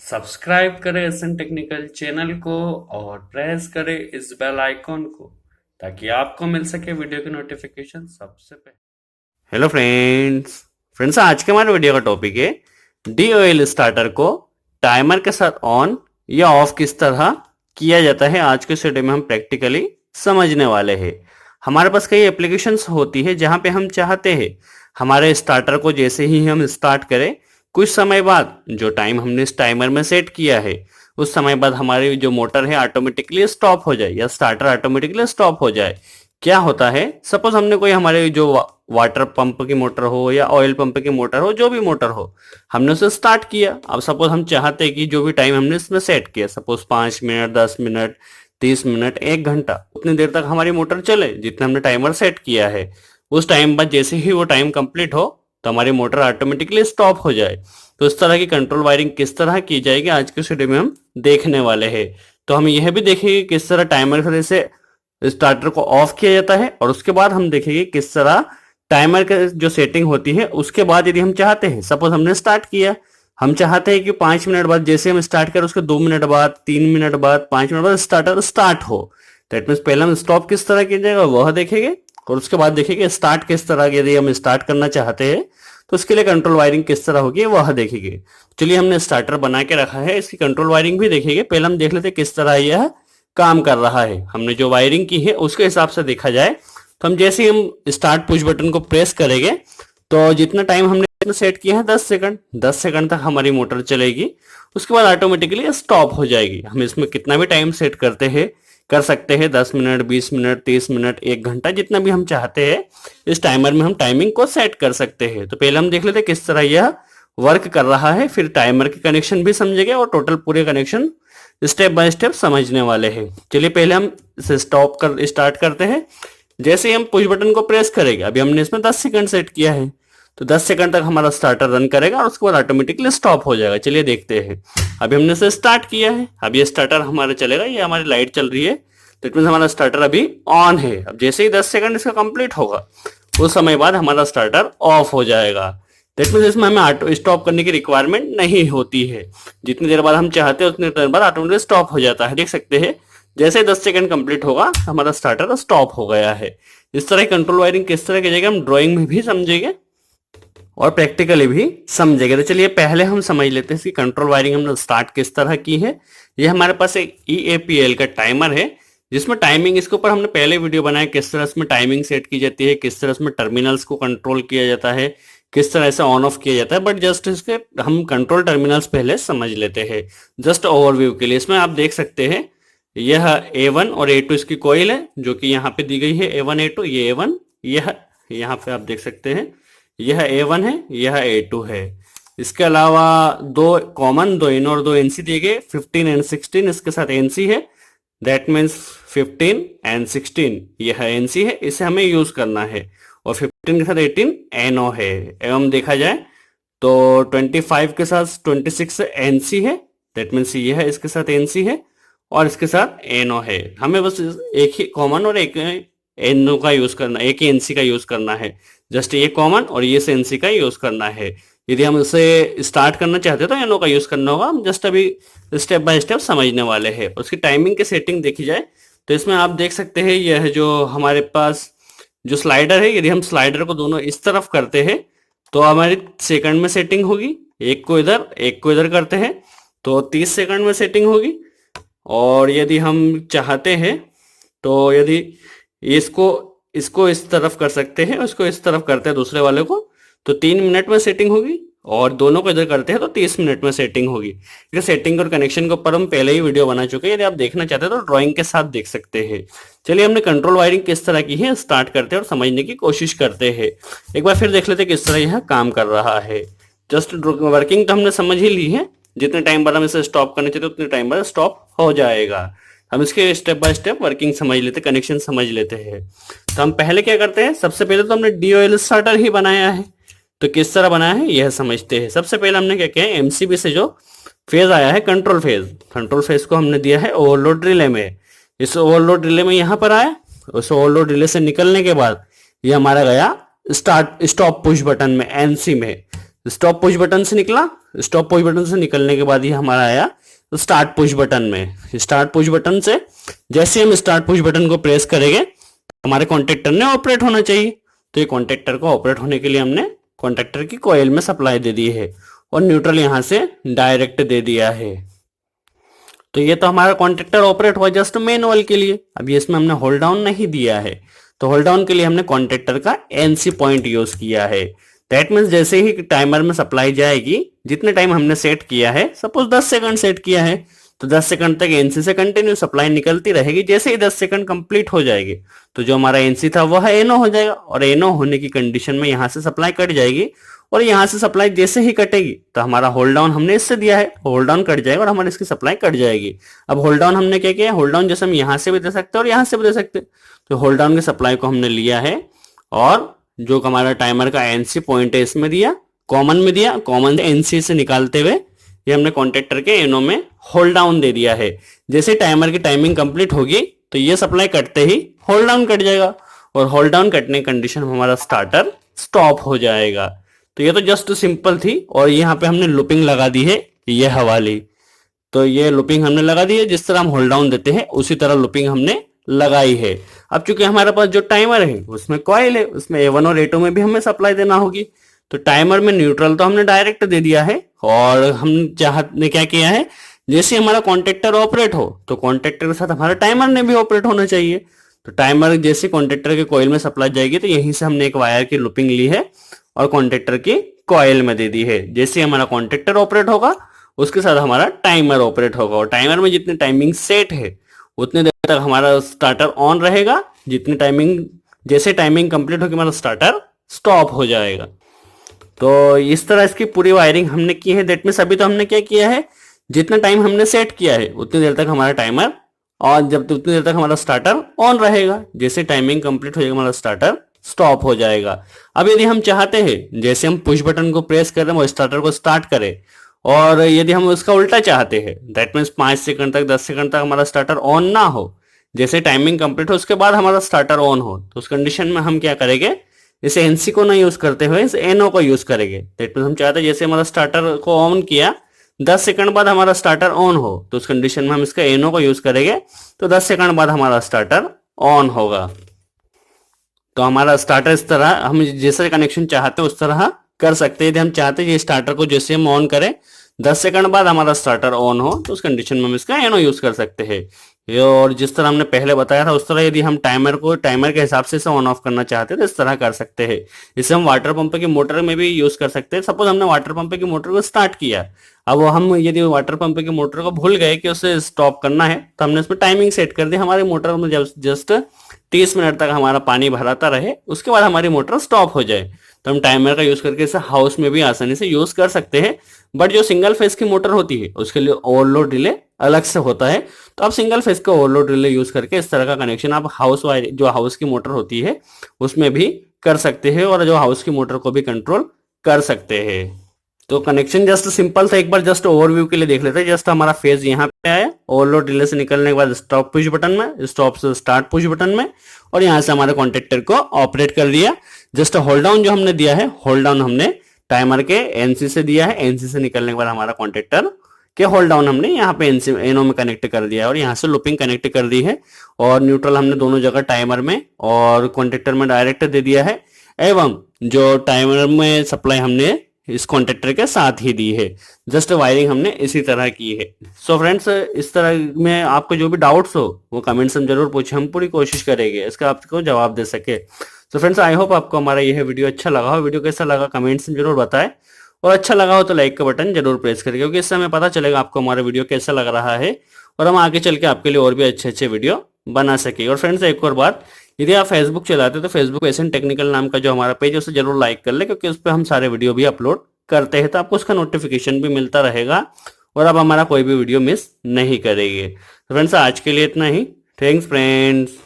Subscribe करें SN technical channel को और प्रेस करें इस बेल आइकॉन को ताकि आपको मिल सके वीडियो की नोटिफिकेशन सबसे पहले। हेलो फ्रेंड्स आज के हमारे वीडियो का टॉपिक है डीओएल स्टार्टर को टाइमर के साथ ऑन या ऑफ किस तरह किया जाता है। आज के इस वीडियो में हम प्रैक्टिकली समझने वाले हैं। हमारे पास कई एप्लीकेशंस होती है जहां पे हम चाहते हैं हमारे स्टार्टर को जैसे ही हम स्टार्ट करें कुछ समय बाद जो टाइम हमने इस टाइमर में सेट किया है उस समय बाद हमारी जो मोटर है ऑटोमेटिकली स्टॉप हो जाए या स्टार्टर ऑटोमेटिकली स्टॉप हो जाए। क्या होता है, सपोज हमने कोई हमारे जो वाटर पंप की मोटर हो या ऑयल पंप की मोटर हो, जो भी मोटर हो, हमने उसे स्टार्ट किया। अब सपोज हम चाहते हैं कि जो भी टाइम हमने इसमें सेट किया, सपोज 5 मिनट, 10 मिनट, 30 मिनट, 1 घंटा, उतनी देर तक हमारी मोटर चले जितना हमने टाइमर सेट किया है। उस टाइम बाद जैसे ही वो टाइम कंप्लीट हो तो हमारी मोटर ऑटोमेटिकली स्टॉप हो जाए। तो इस तरह की कंट्रोल वायरिंग किस तरह की जाएगी आज के वीडियो में हम देखने वाले हैं। तो हम यह भी देखेंगे किस तरह टाइमर से स्टार्टर को ऑफ किया जाता है और उसके बाद हम देखेंगे किस तरह टाइमर का जो सेटिंग होती है उसके बाद यदि हम चाहते हैं, सपोज हमने स्टार्ट किया, हम चाहते हैं कि 5 मिनट बाद जैसे हम स्टार्ट करें उसके 2 मिनट बाद, 3 मिनट बाद, 5 मिनट बाद स्टार्टर स्टार्ट हो। दैट मीन्स पहले हम स्टॉप किस तरह किया जाएगा वह देखेंगे और उसके बाद देखेंगे स्टार्ट किस तरह, यदि हम स्टार्ट करना चाहते हैं तो उसके लिए कंट्रोल वायरिंग किस तरह होगी वह देखेंगे। चलिए हमने स्टार्टर बना के रखा है, इसकी कंट्रोल वायरिंग भी देखेंगे। पहले हम देख लेते हैं किस तरह यह काम कर रहा है। हमने जो वायरिंग की है उसके हिसाब से देखा जाए तो हम जैसे ही हम स्टार्ट पुश बटन को प्रेस करेंगे तो जितना टाइम हमने सेट किया है 10 सेकंड, 10 सेकंड तक हमारी मोटर चलेगी। उसके बाद ऑटोमेटिकली स्टॉप हो जाएगी। हम इसमें कितना भी टाइम सेट कर सकते हैं, 10 मिनट, 20 मिनट, 30 मिनट, 1 घंटा, जितना भी हम चाहते हैं इस टाइमर में हम टाइमिंग को सेट कर सकते हैं। तो पहले हम देख लेते हैं किस तरह यह वर्क कर रहा है, फिर टाइमर के कनेक्शन भी समझेंगे और टोटल पूरे कनेक्शन स्टेप बाय स्टेप समझने वाले हैं। चलिए पहले हम इसे स्टार्ट करते हैं। जैसे ही हम पुश बटन को प्रेस करेंगे, अभी हमने इसमें 10 सेकंड सेट किया है तो 10 सेकंड तक हमारा स्टार्टर रन करेगा और उसके बाद ऑटोमेटिकली स्टॉप हो जाएगा। चलिए देखते हैं। अभी हमने इसे स्टार्ट किया है, अब ये स्टार्टर हमारा चलेगा, ये हमारी लाइट चल रही है, दैट मीन्स हमारा स्टार्टर अभी ऑन है। अब जैसे ही 10 सेकंड इसका कंप्लीट होगा उस समय बाद हमारा स्टार्टर ऑफ हो जाएगा। दैट मीन्स इसमें हमें ऑटो स्टॉप करने की रिक्वायरमेंट नहीं होती है। जितनी देर बाद हम चाहते हैं उतनी देर बाद ऑटोमेटिक स्टॉप हो जाता है। देख सकते हैं जैसे 10 सेकंड कंप्लीट होगा हमारा स्टार्टर स्टॉप हो गया है। इस तरह की कंट्रोल वायरिंग किस तरह की जाएगी हम ड्राइंग में भी समझेंगे और प्रैक्टिकली भी समझेंगे। तो चलिए पहले हम समझ लेते हैं इसकी कंट्रोल वायरिंग हमने स्टार्ट किस तरह की है। ये हमारे पास एक EAPL का टाइमर है जिसमें टाइमिंग, इसके ऊपर हमने पहले वीडियो बनाया किस तरह इसमें टाइमिंग सेट की जाती है, किस तरह इसमें टर्मिनल्स को कंट्रोल किया जाता है, किस तरह से ऑन ऑफ किया जाता है। बट जस्ट इसके हम कंट्रोल टर्मिनल्स पहले समझ लेते हैं जस्ट ओवरव्यू के लिए। इसमें आप देख सकते हैं यह A1 और A2 इसकी कॉइल है जो कि यहाँ पे दी गई है A1 A2, ये A1, यह यहाँ पे आप देख सकते हैं यह A1 है, यह A2 है। इसके अलावा दो कॉमन, दो इन और दो एनसी दिए गए, 15 एंड 16 इसके साथ एनसी है। दैट मीन्स 15 एंड 16 यह एनसी है, इसे हमें यूज करना है। और 15 के साथ 18 एनओ है। एवं देखा जाए तो 25 के साथ 26 एनसी है, दैट मीन्स यह है इसके साथ एनसी है और इसके साथ एनओ है। हमें बस एक ही कॉमन और एक एनओ का यूज करना, एक ही एनसी का यूज करना है। जस्ट ये कॉमन और ये से एनसी का यूज करना है। यदि हम इसे स्टार्ट करना चाहते हैं तो एनओ का यूज करना होगा। हम जस्ट अभी स्टेप बाय स्टेप समझने वाले हैं। उसकी टाइमिंग की सेटिंग देखी जाए तो इसमें आप देख सकते हैं यह जो हमारे पास जो स्लाइडर है, यदि हम स्लाइडर को दोनों इस तरफ करते हैं तो हमारी सेकंड में सेटिंग होगी। एक को इधर करते हैं तो 30 सेकंड में सेटिंग होगी। और यदि हम चाहते हैं तो यदि इसको इसको इस तरफ कर सकते हैं, उसको इस तरफ करते हैं दूसरे वाले को तो 3 मिनट में सेटिंग होगी और दोनों को इधर करते हैं तो 30 मिनट में सेटिंग होगी। ये सेटिंग और कनेक्शन के ऊपर हम पहले ही वीडियो बना चुके हैं, यदि आप देखना चाहते हैं तो ड्राइंग के साथ देख सकते हैं। चलिए हमने कंट्रोल वायरिंग किस तरह की है स्टार्ट करते हैं और समझने की कोशिश करते हैं। एक बार फिर देख लेते हैं किस तरह यह काम कर रहा है। जस्ट वर्किंग तो हमने समझ ही ली है, जितने टाइम बाद हम इसे स्टॉप करना चाहते हैं उतने टाइम बाद स्टॉप हो जाएगा। हम इसके स्टेप बाय स्टेप वर्किंग समझ लेते, कनेक्शन समझ लेते हैं। तो हम पहले क्या करते हैं, सबसे पहले तो हमने DOL स्टार्टर ही बनाया है तो किस तरह बनाया है यह समझते हैं। सबसे पहले हमने क्या किया है, MCB से जो फेज आया है कंट्रोल फेज को हमने दिया है ओवरलोड रिले में। इस ओवरलोड रिले में यहाँ पर आया, उस ओवरलोड रिले से निकलने के बाद ये हमारा गया स्टार्ट स्टॉप पुश बटन में, NC में। स्टॉप पुश बटन से निकला, स्टॉप पुश बटन से निकलने के बाद ये हमारा आया स्टार्ट पुश बटन में। स्टार्ट पुश बटन से जैसे हम स्टार्ट पुश बटन को प्रेस करेंगे हमारे कॉन्टेक्टर ने ऑपरेट होना चाहिए। तो ये कॉन्टेक्टर को ऑपरेट होने के लिए हमने कॉन्टेक्टर की कॉइल में सप्लाई दे दी है और न्यूट्रल यहां से डायरेक्ट दे दिया है। तो ये तो हमारा कॉन्टेक्टर ऑपरेट हुआ जस्ट मैनुअल के लिए। अब ये इसमें हमने होल्ड डाउन नहीं दिया है, तो होल्ड डाउन के लिए हमने कॉन्टेक्टर का एनसी पॉइंट यूज किया है। दैट मीन्स जैसे ही टाइमर में सप्लाई जाएगी, जितने टाइम हमने सेट किया है, सपोज 10 सेकंड सेट किया है, तो 10 सेकंड तक एनसी से कंटिन्यू सप्लाई निकलती रहेगी। जैसे ही 10 सेकंड कंप्लीट हो जाएगी तो जो हमारा एनसी था वह एनो हो जाएगा और एनो होने की कंडीशन में यहां से सप्लाई कट जाएगी। और यहां से सप्लाई जैसे ही कटेगी तो हमारा होल्ड डाउन हमने इससे दिया है, होल्ड डाउन कट जाएगा और हमारी इसकी सप्लाई कट जाएगी। अब होल्ड डाउन हमने क्या किया है, होल्ड डाउन जैसे हम यहां से भी दे सकते हैं और यहां से भी दे सकते हैं। तो होल्ड डाउन की सप्लाई को हमने लिया है और जो हमारा टाइमर का एनसी पॉइंट है इसमें दिया, कॉमन में दिया, कॉमन एनसी से निकालते हुए ये हमने कॉन्टेक्टर के एनो में होल्ड डाउन दे दिया है। जैसे टाइमर की टाइमिंग कंप्लीट होगी तो ये सप्लाई कटते ही होल्ड डाउन कट जाएगा और होल्ड डाउन कटने की कंडीशन में हमारा स्टार्टर स्टॉप हो जाएगा। तो ये तो जस्ट सिंपल थी और यहाँ पे हमने लूपिंग लगा दी है ये हवाली। तो ये लूपिंग हमने लगा दी है, जिस तरह हम होल्ड डाउन देते हैं उसी तरह लूपिंग हमने लगाई है। अब चूंकि हमारे पास जो टाइमर है उसमें कॉइल है, उसमें A1 और A2 में भी हमें सप्लाई देना होगी। तो टाइमर में न्यूट्रल तो हमने डायरेक्ट दे दिया है और हम चाहते क्या किया है, जैसे हमारा कॉन्टेक्टर ऑपरेट हो तो कॉन्टेक्टर के साथ हमारा टाइमर ने भी ऑपरेट होना चाहिए। तो टाइमर जैसे कॉन्टेक्टर के कॉइल में सप्लाई जाएगी तो यहीं से हमने एक वायर की लूपिंग ली है और कॉन्टेक्टर की कॉइल में दे दी है। जैसे हमारा कॉन्टेक्टर ऑपरेट होगा उसके साथ हमारा टाइमर ऑपरेट होगा और टाइमर में जितनी टाइमिंग सेट है उतने देर तक हमारा स्टार्टर ऑन रहेगा। जितनी टाइमिंग जैसे टाइमिंग कंप्लीट होगी हमारा स्टार्टर स्टॉप हो जाएगा। तो इस तरह इसकी पूरी वायरिंग हमने की है। दैट मीन्स अभी तो हमने क्या किया है, जितना टाइम हमने सेट किया है उतनी देर तक हमारा टाइमर और जब उतनी देर तक हमारा स्टार्टर ऑन रहेगा। जैसे टाइमिंग कंप्लीट हो जाएगा हमारा स्टार्टर स्टॉप हो जाएगा। अब यदि हम चाहते हैं जैसे हम पुश बटन को प्रेस कर रहे हैं वो स्टार्टर को स्टार्ट करे और यदि हम उसका उल्टा चाहते हैं, दैट मीन्स 5 सेकंड तक 10 सेकंड तक हमारा स्टार्टर ऑन ना हो, जैसे टाइमिंग कंप्लीट हो उसके बाद हमारा स्टार्टर ऑन हो, तो उस कंडीशन में हम क्या करेंगे, इसे एनसी को ना यूज करते हुए इस एनओ को यूज करेंगे। दैट मीन्स हम चाहते हैं जैसे हमारा स्टार्टर को ऑन किया 10 सेकंड बाद हमारा स्टार्टर ऑन हो, तो उस कंडीशन में हम इसका एनओ को यूज करेंगे तो 10 सेकंड बाद हमारा स्टार्टर ऑन होगा। तो हमारा स्टार्टर इस तरह हम जैसा कनेक्शन चाहते हैं उस तरह कर सकते हैं। यदि हम चाहते हैं ये स्टार्टर को जैसे हम ऑन करें 10 सेकंड बाद हमारा स्टार्टर ऑन हो तो उस कंडीशन में हम इसका एनो यूज कर सकते हैं। ये और जिस तरह हमने पहले बताया था उस तरह यदि हम टाइमर के हिसाब से इसे ऑन ऑफ करना चाहते हैं तो इस तरह कर सकते हैं। इसे हम वाटर पंप की मोटर में भी यूज कर सकते हैं। सपोज हमने वाटर पंप की मोटर को स्टार्ट किया, अब हम यदि वाटर पंप की मोटर को भूल गए कि उसे स्टॉप करना है तो हमने उसमें टाइमिंग सेट कर दी, हमारी मोटर में जस्ट 30 मिनट तक हमारा पानी भराता रहे, उसके बाद हमारी मोटर स्टॉप हो जाए। तो हम टाइमर का यूज करके इसे हाउस में भी आसानी से यूज कर सकते हैं। बट जो सिंगल फेज की मोटर होती है उसके लिए ओवरलोड रिले अलग से होता है। तो आप सिंगल फेज का ओवरलोड रिले यूज करके इस तरह का कनेक्शन आप जो हाउस की मोटर होती है उसमें भी कर सकते हैं और जो हाउस की मोटर को भी कंट्रोल कर सकते हैं। तो कनेक्शन जस्ट सिंपल था, एक बार जस्ट ओवरव्यू के लिए देख लेते हैं। जस्ट हमारा फेज यहाँ पे आया, ओवरलोड रिले से निकलने के बाद स्टॉप पुश बटन में, स्टॉप से स्टार्ट पुश बटन में, और यहाँ से हमारे कॉन्टेक्टर को ऑपरेट कर दिया। जस्ट होल्ड डाउन जो हमने दिया है, होल्ड डाउन हमने टाइमर के एनसी से दिया है। एनसी से निकलने के बाद हमारा कॉन्टेक्टर के होल्ड डाउन हमने यहाँ पे एनसी एनो में कनेक्ट कर दिया है और यहाँ से लूपिंग कनेक्ट कर दी है और न्यूट्रल हमने दोनों जगह टाइमर में और कॉन्टेक्टर में डायरेक्ट दे दिया है। एवं जो टाइमर में सप्लाई हमने इस कॉन्टेक्टर के साथ ही दी है। जस्ट वायरिंग हमने इसी तरह की है। सो फ्रेंड्स, इस तरह में आपको जो भी डाउट्स हो वो कमेंट्स में जरूर पूछे, हम पूरी कोशिश करेंगे इसका आपको जवाब दे सके। सो फ्रेंड्स, आई होप आपको हमारा यह वीडियो अच्छा लगा हो। वीडियो कैसा लगा कमेंट्स में जरूर बताएं और अच्छा लगा हो तो लाइक का बटन जरूर प्रेस करें, क्योंकि इससे हमें पता चलेगा आपको हमारा वीडियो कैसा लग रहा है और हम आगे चल के आपके लिए और भी अच्छे अच्छे वीडियो बना सके। और फ्रेंड्स, एक और बात, यदि आप फेसबुक चलाते हो तो फेसबुक एसएन टेक्निकल नाम का जो हमारा पेज है उसे जरूर लाइक कर ले, क्योंकि उस पर हम सारे वीडियो भी अपलोड करते हैं तो आपको उसका नोटिफिकेशन भी मिलता रहेगा और आप हमारा कोई भी वीडियो मिस नहीं करेंगे। तो फ्रेंड्स, आज के लिए इतना ही। Thanks friends.